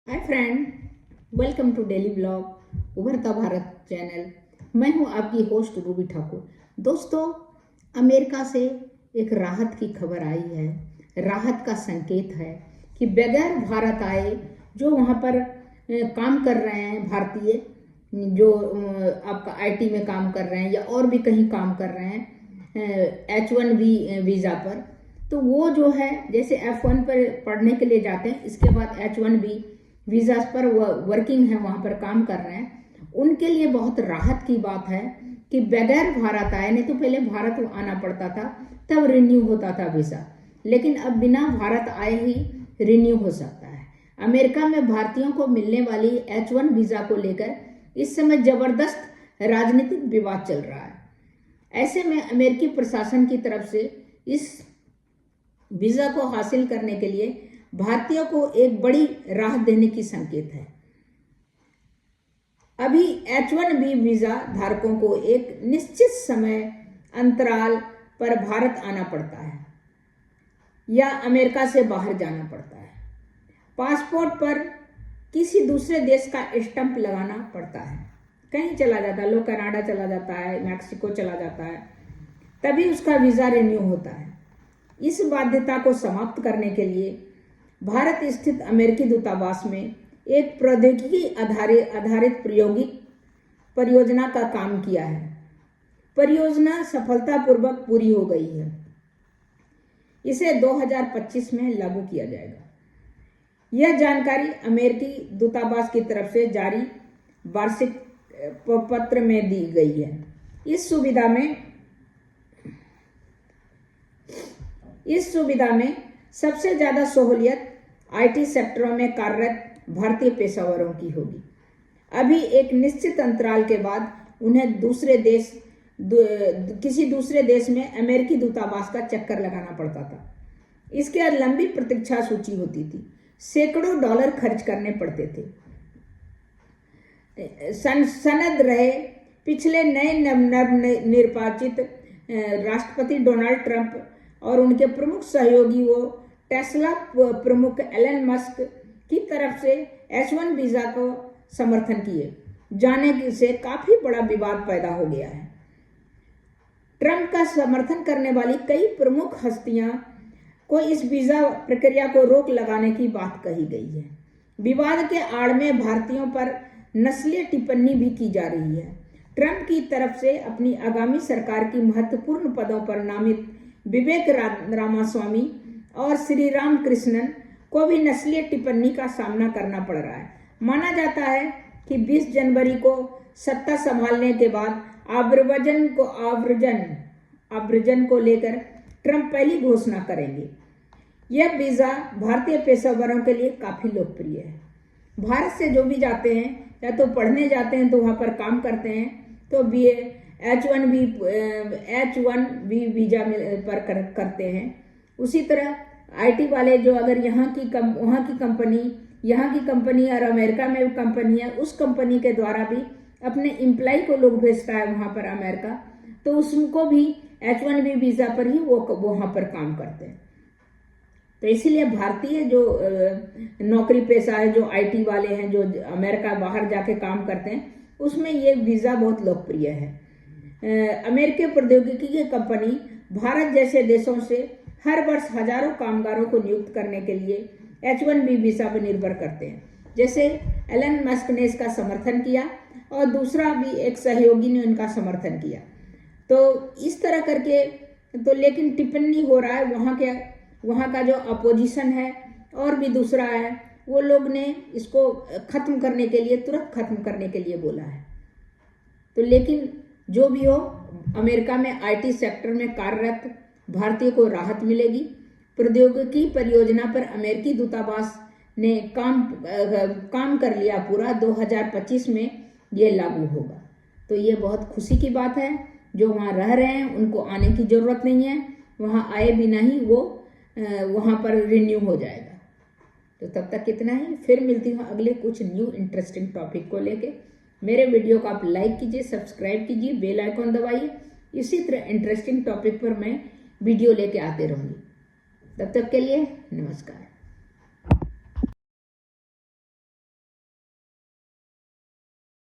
Hi friend, welcome to daily blog Ubharta Bharat channel. मैं हूं आपकी होस्ट रूबी ठाकुर। दोस्तों, अमेरिका से एक राहत की खबर आई है। राहत का संकेत है कि बगैर भारत आए जो वहां पर काम कर रहे हैं भारतीय, जो आपका आईटी में काम कर रहे हैं या और भी कहीं काम कर रहे हैं H1B वीज़ा पर, तो वो जो है जैसे F1 पर पढ़ने के लिए जाते हैं, इसके बाद H1B वीज़ा पर वर्किंग है, वहाँ पर काम कर रहे हैं, उनके लिए बहुत राहत की बात है कि बगैर भारत आए। नहीं तो पहले भारत आना पड़ता था, तब रिन्यू होता था वीज़ा, लेकिन अब बिना भारत आए ही रिन्यू हो सकता है। अमेरिका में भारतीयों को मिलने वाली H1 वीज़ा को लेकर इस समय जबरदस्त राजनीतिक विवाद चल रहा है। ऐसे में अमेरिकी प्रशासन की तरफ से इस वीज़ा को हासिल करने के लिए भारतीयों को एक बड़ी राहत देने की संकेत है। अभी H1B वीज़ा धारकों को एक निश्चित समय अंतराल पर भारत आना पड़ता है या अमेरिका से बाहर जाना पड़ता है। पासपोर्ट पर किसी दूसरे देश का स्टंप लगाना पड़ता है। कहीं चला जाता है, लोग कनाडा चला जाता है, मैक्सिको चला जाता है, तभी उसका वीज़ा रिन्यू होता है। इस बाध्यता को समाप्त करने के लिए भारत स्थित अमेरिकी दूतावास में एक प्रौद्योगिकी आधारित प्रायोगिक परियोजना का काम किया है। परियोजना सफलतापूर्वक पूरी हो गई है। इसे 2025 में लागू किया जाएगा। यह जानकारी अमेरिकी दूतावास की तरफ से जारी वार्षिक पत्र में दी गई है। इस सुविधा में सबसे ज़्यादा सहूलियत आईटी सेक्टरों में कार्यरत भारतीय पेशेवरों की होगी। अभी एक निश्चित अंतराल के बाद उन्हें किसी दूसरे देश में अमेरिकी दूतावास का चक्कर लगाना पड़ता था। इसके लंबी प्रतीक्षा सूची होती थी, सैकड़ों डॉलर खर्च करने पड़ते थे। सनद रहे पिछले नए नवनिर्वाचित राष्ट्रपति डोनाल्ड ट्रंप और उनके प्रमुख सहयोगियों टेस्ला प्रमुख एलन मस्क की तरफ से H1 वीज़ा को समर्थन किए जाने से काफ़ी बड़ा विवाद पैदा हो गया है। ट्रंप का समर्थन करने वाली कई प्रमुख हस्तियां को इस वीज़ा प्रक्रिया को रोक लगाने की बात कही गई है। विवाद के आड़ में भारतीयों पर नस्लीय टिप्पणी भी की जा रही है। ट्रंप की तरफ से अपनी आगामी सरकार की महत्वपूर्ण पदों पर नामित विवेक रामास्वामी और श्री राम कृष्णन को भी नस्लीय टिप्पणी का सामना करना पड़ रहा है। माना जाता है कि 20 जनवरी को सत्ता संभालने के बाद आव्रजन को लेकर ट्रंप पहली घोषणा करेंगे। यह वीज़ा भारतीय पेशेवरों के लिए काफ़ी लोकप्रिय है। भारत से जो भी जाते हैं या तो पढ़ने जाते हैं तो वहाँ पर काम करते हैं, तो H1B वीज़ा पर करते हैं। उसी तरह आईटी वाले जो अगर यहाँ की कंपनी और अमेरिका में कंपनी है, उस कंपनी के द्वारा भी अपने एम्प्लॉय को लोग भेजता है वहाँ पर अमेरिका, तो उसको भी H1B वीज़ा पर ही वो वहाँ पर काम करते हैं। तो इसीलिए भारतीय जो नौकरी पेशा है, जो आईटी वाले हैं, जो अमेरिका बाहर जाके काम करते हैं, उसमें ये वीज़ा बहुत लोकप्रिय है। अमेरिकी प्रौद्योगिकी की कंपनी भारत जैसे देशों से हर वर्ष हजारों कामगारों को नियुक्त करने के लिए H1B वीज़ा पर निर्भर करते हैं। जैसे एलन मस्क ने इसका समर्थन किया और दूसरा भी एक सहयोगी ने उनका समर्थन किया। तो इस तरह करके लेकिन टिप्पणी हो रहा है, वहाँ का जो अपोजिशन है और भी दूसरा है, वो लोग ने इसको ख़त्म करने के लिए, तुरंत ख़त्म करने के लिए बोला है। तो लेकिन जो भी हो, अमेरिका में आईटी सेक्टर में कार्यरत भारतीय को राहत मिलेगी। प्रौद्योगिकी परियोजना पर अमेरिकी दूतावास ने काम कर लिया पूरा। 2025 में ये लागू होगा। तो ये बहुत खुशी की बात है। जो वहाँ रह रहे हैं उनको आने की ज़रूरत नहीं है, वहाँ आए बिना ही वो वहाँ पर रिन्यू हो जाएगा। तो तब तक कितना ही, फिर मिलती हूँ अगले कुछ न्यू इंटरेस्टिंग टॉपिक को लेके। मेरे वीडियो को आप लाइक कीजिए, सब्सक्राइब कीजिए, बेल आइकॉन दबाइए। इसी तरह इंटरेस्टिंग टॉपिक पर मैं वीडियो लेके आते रहूँगी। तब तक के लिए नमस्कार।